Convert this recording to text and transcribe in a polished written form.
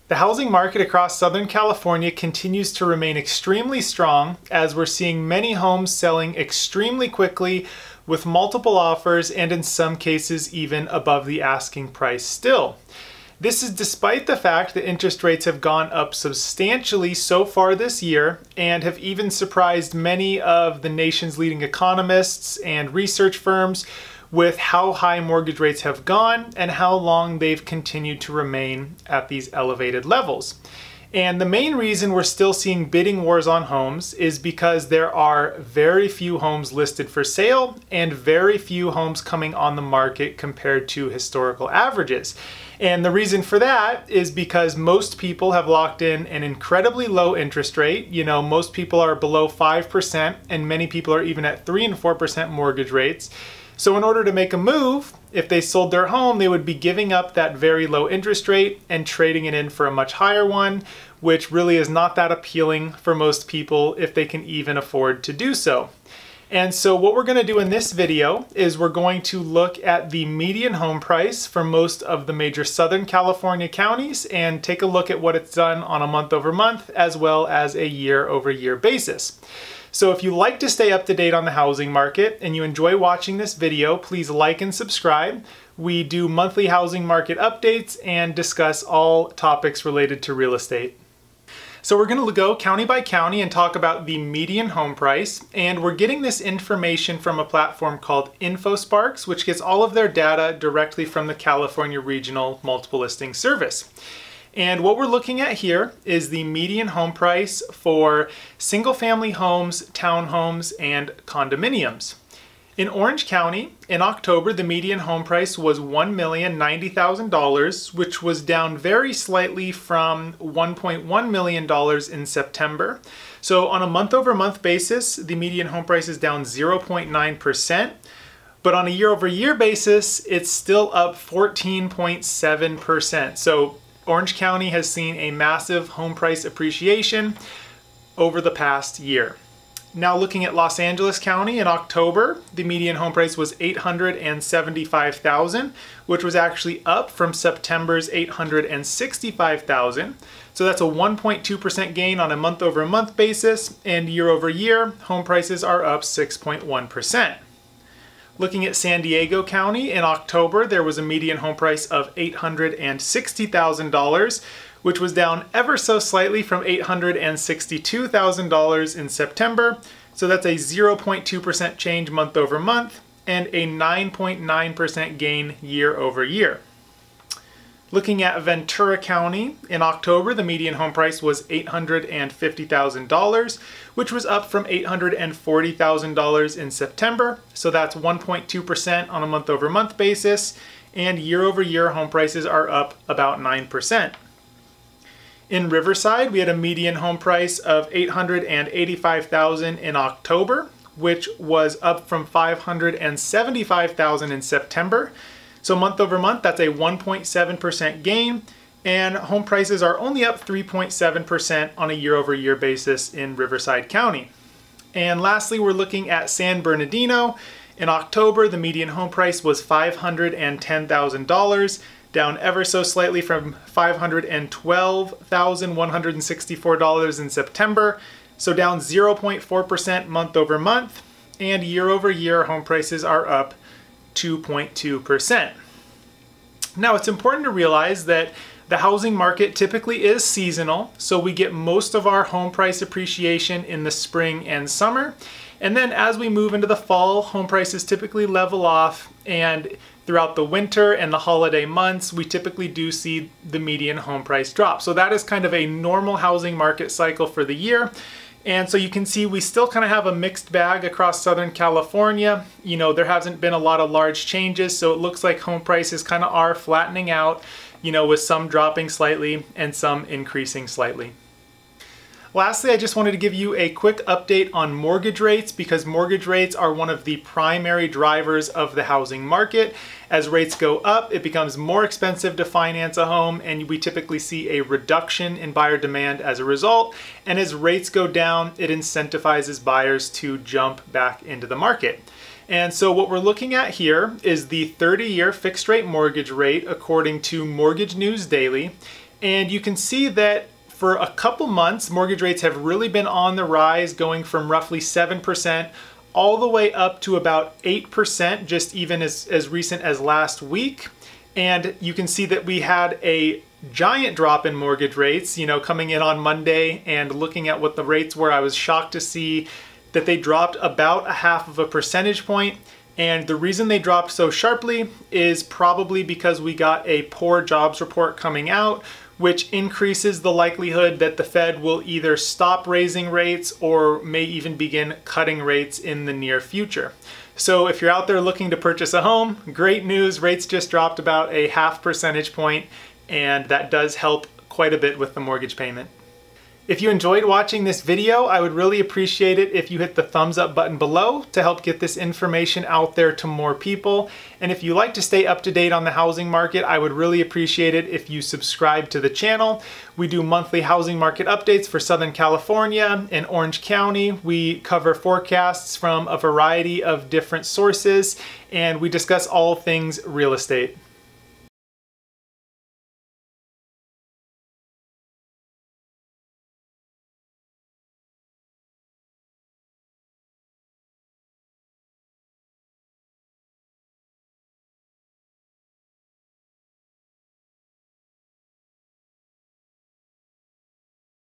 The housing market across Southern California continues to remain extremely strong as we're seeing many homes selling extremely quickly with multiple offers and in some cases even above the asking price still. This is despite the fact that interest rates have gone up substantially so far this year and have even surprised many of the nation's leading economists and research firms with how high mortgage rates have gone and how long they've continued to remain at these elevated levels. And the main reason we're still seeing bidding wars on homes is because there are very few homes listed for sale and very few homes coming on the market compared to historical averages. And the reason for that is because most people have locked in an incredibly low interest rate. You know, most people are below 5% and many people are even at 3 and 4% mortgage rates. So in order to make a move, if they sold their home, they would be giving up that very low interest rate and trading it in for a much higher one, which really is not that appealing for most people if they can even afford to do so. And so what we're going to do in this video is we're going to look at the median home price for most of the major Southern California counties and take a look at what it's done on a month-over-month as well as a year-over-year basis. So if you like to stay up to date on the housing market and you enjoy watching this video, please like and subscribe. We do monthly housing market updates and discuss all topics related to real estate. So we're going to go county by county and talk about the median home price, and we're getting this information from a platform called InfoSparks, which gets all of their data directly from the California Regional Multiple Listing Service. And what we're looking at here is the median home price for single-family homes, townhomes, and condominiums. In Orange County, in October, the median home price was $1,090,000, which was down very slightly from $1.1 million in September. So on a month-over-month basis, the median home price is down 0.9%. But on a year-over-year basis, it's still up 14.7%. So Orange County has seen a massive home price appreciation over the past year. Now looking at Los Angeles County in October, the median home price was $875,000, which was actually up from September's $865,000. So that's a 1.2% gain on a month-over-month basis, and year-over-year, home prices are up 6.1%. Looking at San Diego County in October, there was a median home price of $860,000, which was down ever so slightly from $862,000 in September. So that's a 0.2% change month over month and a 9.9% gain year over year. Looking at Ventura County in October, the median home price was $850,000, which was up from $840,000 in September. So that's 1.2% on a month-over-month basis, and year-over-year home prices are up about 9%. In Riverside, we had a median home price of $885,000 in October, which was up from $575,000 in September. So month over month, that's a 1.7% gain, and home prices are only up 3.7% on a year-over-year basis in Riverside County. And lastly, we're looking at San Bernardino. In October, the median home price was $510,000, down ever so slightly from $512,164 in September, so down 0.4% month over month, and year over year home prices are up 2.2%. Now it's important to realize that the housing market typically is seasonal, so we get most of our home price appreciation in the spring and summer. And then as we move into the fall, home prices typically level off, and throughout the winter and the holiday months, we typically do see the median home price drop. So that is kind of a normal housing market cycle for the year. And so you can see we still kind of have a mixed bag across Southern California. You know, there hasn't been a lot of large changes, so it looks like home prices kind of are flattening out, you know, with some dropping slightly and some increasing slightly. Lastly, I just wanted to give you a quick update on mortgage rates, because mortgage rates are one of the primary drivers of the housing market. As rates go up, it becomes more expensive to finance a home, and we typically see a reduction in buyer demand as a result. And as rates go down, it incentivizes buyers to jump back into the market. And so what we're looking at here is the 30-year fixed rate mortgage rate according to Mortgage News Daily. And you can see that for a couple months, mortgage rates have really been on the rise, going from roughly 7% all the way up to about 8%, just even as recent as last week. And you can see that we had a giant drop in mortgage rates, coming in on Monday and looking at what the rates were, I was shocked to see that they dropped about 0.5 percentage point. And the reason they dropped so sharply is probably because we got a poor jobs report coming out, which increases the likelihood that the Fed will either stop raising rates or may even begin cutting rates in the near future. So if you're out there looking to purchase a home, great news, rates just dropped about 0.5 percentage point, and that does help quite a bit with the mortgage payment. If you enjoyed watching this video, I would really appreciate it if you hit the thumbs up button below to help get this information out there to more people. And if you like to stay up to date on the housing market, I would really appreciate it if you subscribe to the channel. We do monthly housing market updates for Southern California and Orange County. We cover forecasts from a variety of different sources, and we discuss all things real estate.